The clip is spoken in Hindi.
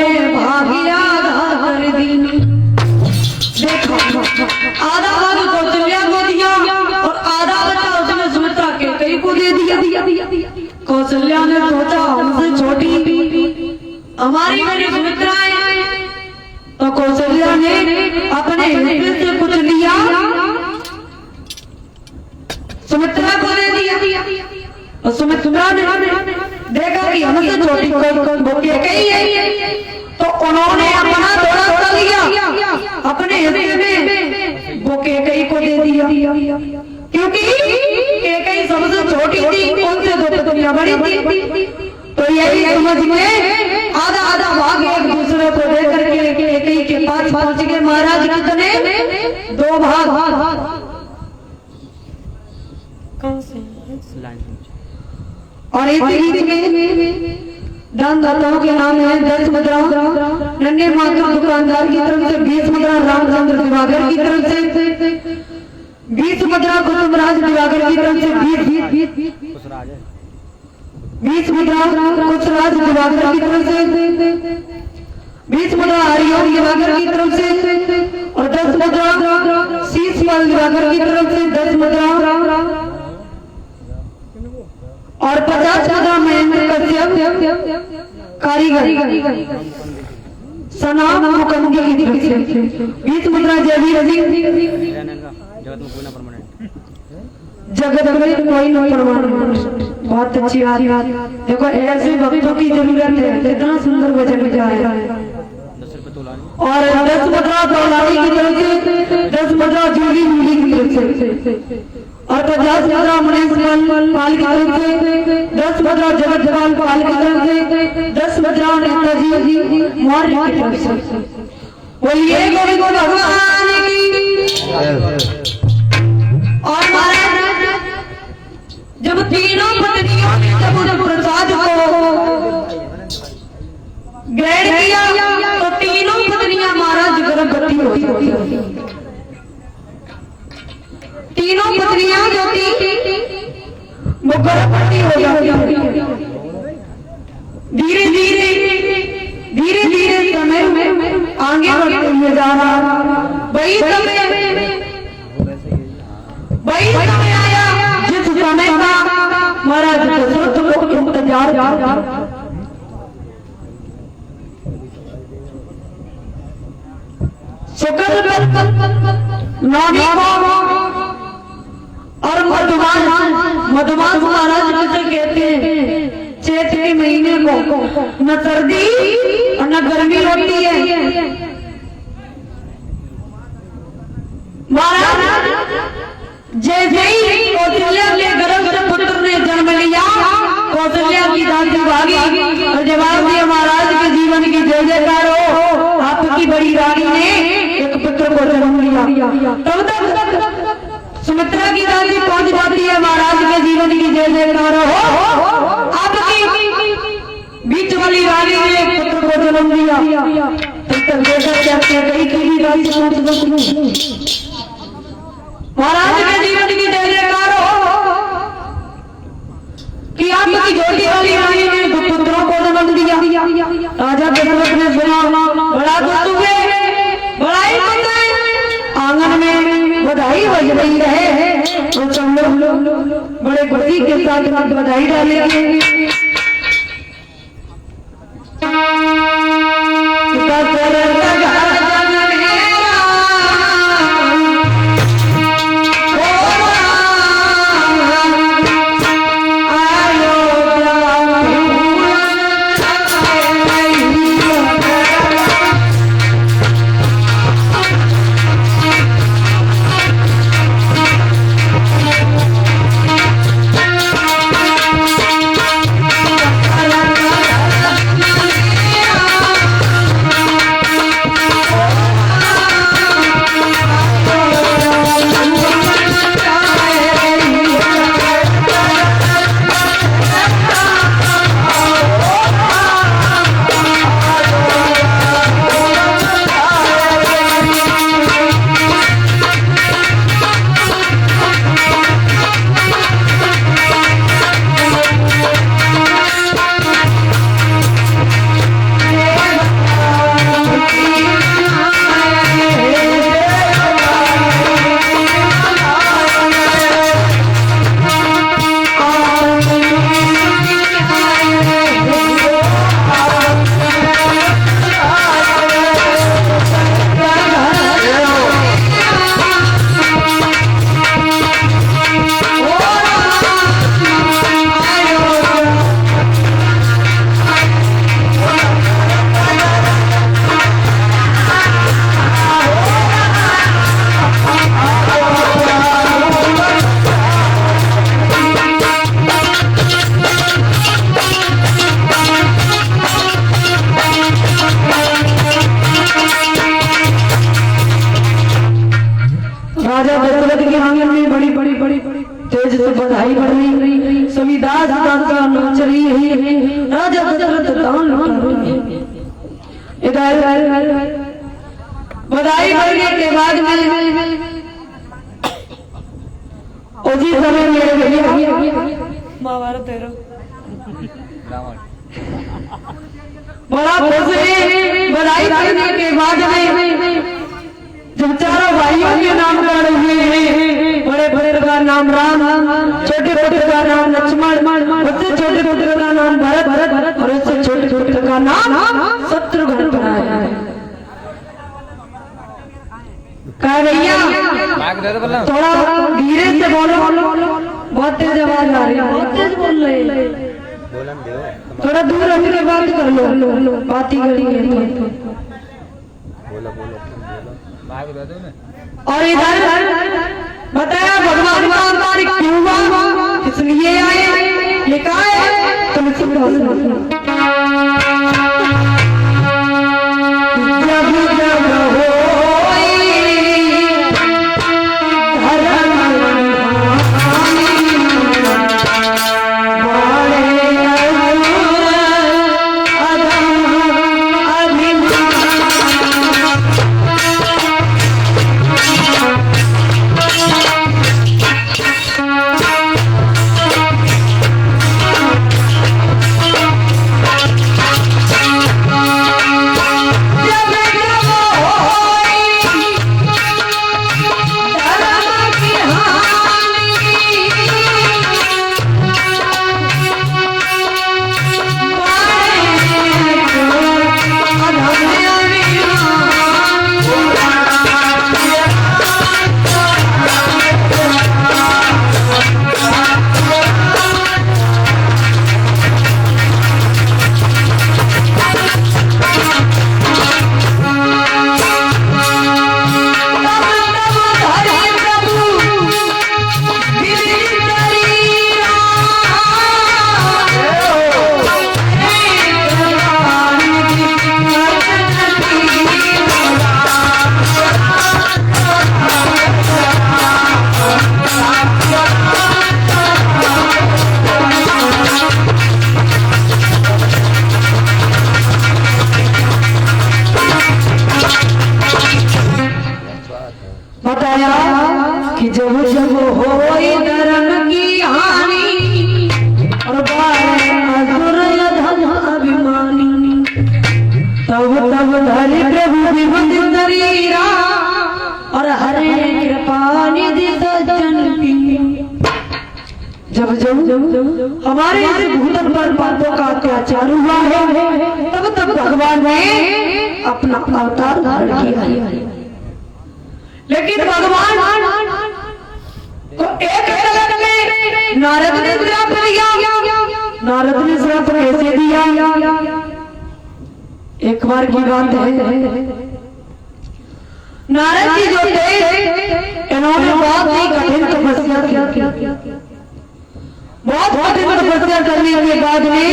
में भागिया कर दी। देखो आधा भाग कौशल्या को दिया और आधा बचा उसने सुमित्रा के कई को दे दिया। कौशल्या ने सोचा हमसे छोटी हमारी बड़ी सुमित्रा है, तो कौशल्या ने अपने हिस्से से कुछ लिया सुमित्रा को दे दिया। और सुमित्रा ने देखा कि हमसे छोटी कोई कई है, तो उन्होंने अपना थोड़ा सा लिया अपने हिस्से में वो केकई को दे दिया, क्योंकि केकई सबसे छोटी थी, उनसे दो पत्नियां बड़ी थी। तो यही समझ में आधा आधा भाग एक दूसरे को दे करके केकई के पास पहुंच गए। महाराज कितने दो भाग। और इस बीच में दान दाताओं के नाम है 10 मुद्रा नन्हे मात्र दुकानदार की तरफ से, 20 मुद्रा रामचंद्र दिवाकर की तरफ से, 20 मुद्रा कुसुमराज दिवाकर की तरफ से, 20 मुद्रा कुसुमराज दिवाकर की तरफ से, 20 मुद्रा हरिओम दिवाकर की तरफ से और 10 मुद्रा शीशपाल दिवाकर की तरफ से, 10 मुद्रा और 50 मुद्रा महेंद्र कश्यप कारीगर सनाम मुकम्मल की तरफ से, 20 मुद्रा जगत में कोई न परमाणु। बहुत अच्छी बात। देखो ऐसे भक्तों की जरूरत है, इतना सुंदर वचन विचार है। और 10 मुद्रा तौलानी की तरफ से, 10 मुद्रा जूली की तरफ से और 50 मुद्रा मणिपाल पाल की तरफ से, 10 मुद्रा जगतपाल पाल की तरफ से, 10 मुद्रा नेताजी मौर्य की तरफ से। बोलिए गोविंद भगवान की। और महाराज जब तीनों पत्नियों ने जब उस प्रसाद को ग्रहण किया तो तीनों पत्नियां महाराज गर्भवती होती। तीनों पत्नियां जो थी वो गर्भवती हो जाती। धीरे धीरे समय में आगे बढ़ते हुए जा रहा। वही समय आया जिस समय का महाराज दशरथ को इंतजार और मधुमास महाराज किसे कहते हैं? चैत के महीने को न सर्दी और न गर्मी होती है। महाराज जैसे ही कौशल्या के गर्भ से पुत्र ने जन्म लिया, कौशल्या की दासी भागी और जवाब दिया महाराज के जीवन की जय जयकार हो, आपकी बड़ी रानी ने एक पुत्र को जन्म लिया। तब तक सुमित्रा की दासी पहुंच जाती है, महाराज के जीवन की जय जयकार हो, आपकी बीच वाली रानी ने एक पुत्र को जन्म दिया। तब तक देखा जाते कई की रानी पहुंच महाराज के जीवन की जय जयकार हो कि आपकी छोटी वाली रानी ने दो पुत्रों को जन्म दिया। राजा दशरथ ने सुना, बड़ा दुख है, बड़ा ही दुख है। आंगन में बधाई बज रही है और सब लोग बड़े खुशी के साथ बधाई डालेंगे। राजा दशरथ दान लौटा। इधर बधाई करने के बाद में उसी समय मेरे भैया महाभारत है बड़ा खुश है। बधाई करने के बाद में जब चारों भाइयों के नाम लड़े हुए हैं, बड़े बड़े का नाम राम, छोटे छोटे का नाम लक्ष्मण, उससे छोटे छोटे का नाम भरत और उससे छोटे छोटे का नाम शत्रुघ्न बनाया है। कहा भैया थोड़ा धीरे से बोलो, बहुत तेज आवाज आ रही है, बहुत तेज बोल रहे हैं। थोड़ा दूर हट के बात कर लो, बात ही करी है। और इधर बताया भगवान का अवतार क्यों हुआ, इसलिए आए, लिखा है तुलसीदास कि जब जब हो धर्म की हानि और असुर अभिमानी, तब तब धरि प्रभु विभूति शरीरा और हरे कृपा निधि सज्जन की। जब जब हमारे इस भूतल पर पापों का अत्याचार हुआ है, तब तब भगवान ने अपना अवतार धारण किया है। लेकिन भगवान को एक तलक में नारद ने श्राप दिया। नारद ने श्राप कैसे दिया? एक बार की बात है, नारद जी जो थे इन्होंने बहुत ही कठिन तपस्या की। बहुत कठिन तपस्या करने के बाद में